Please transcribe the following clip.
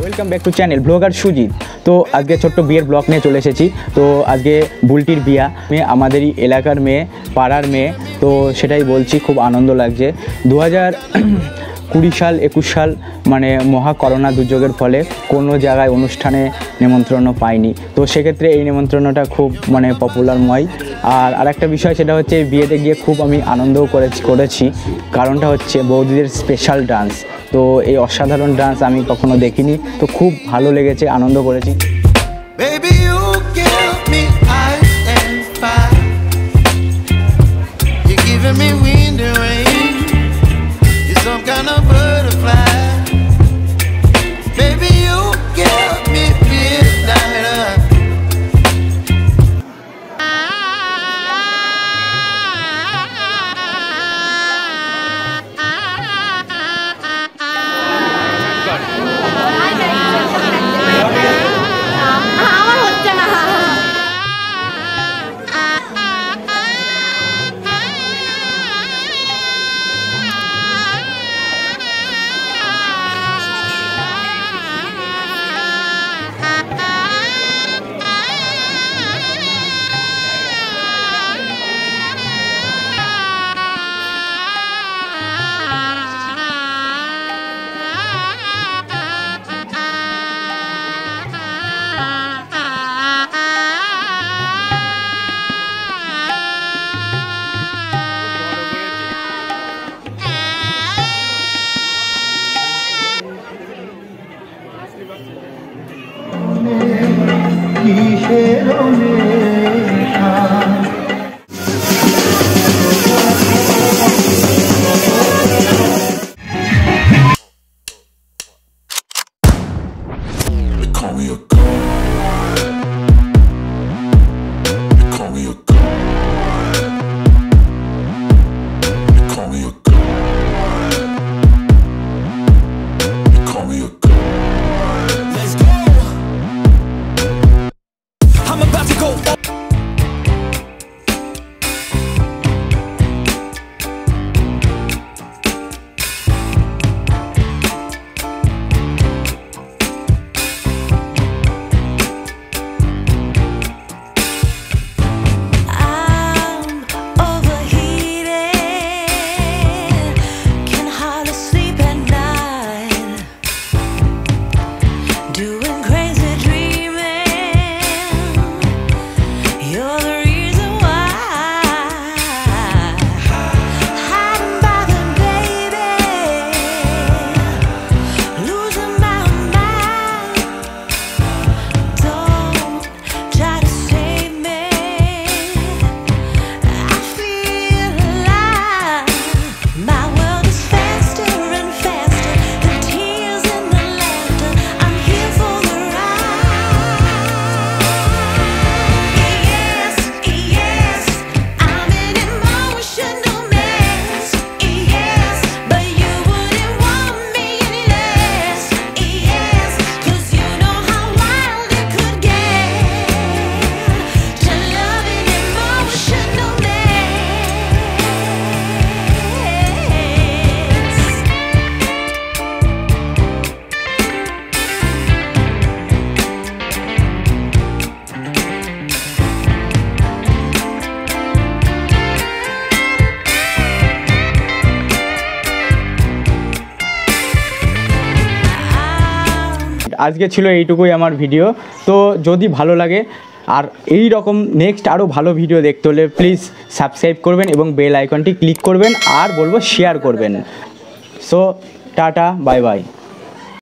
Welcome back to channel blogger Sujit. তো আজকে ছোট্ট বিয়ের ব্লগ নিয়ে চলে এসেছি। তো আজকে বুলটির বিয়া, আমাদেরই এলাকার মেয়ে, পাড়ার মেয়ে। তো সেটাই বলছি, খুব আনন্দ লাগছে। 2020 সাল 21 সাল মানে মহা করোনা দুর্যোগের ফলে কোনো জায়গায় অনুষ্ঠানে নেমন্ত্রণ পাইনি। তো সেক্ষেত্রে এই নেমন্ত্রণটা খুব মানে পপুলারময়। আর আরেকটা বিষয়, সেটা হচ্ছে বিয়েতে গিয়ে খুব আমি আনন্দও করেছি। কারণটা হচ্ছে বৌদিদের স্পেশাল ডান্স। তো এই অসাধারণ ডান্স আমি কখনো দেখিনি। তো খুব ভালো লেগেছে, আনন্দ করেছি। আজকে ছিল এইটুকুই আমার ভিডিও। তো যদি ভালো লাগে আর এই রকম নেক্সট আরও ভালো ভিডিও দেখতে হলে প্লিজ সাবস্ক্রাইব করবেন এবং বেল আইকনটি ক্লিক করবেন, আর বলবো শেয়ার করবেন। So tata, bye bye.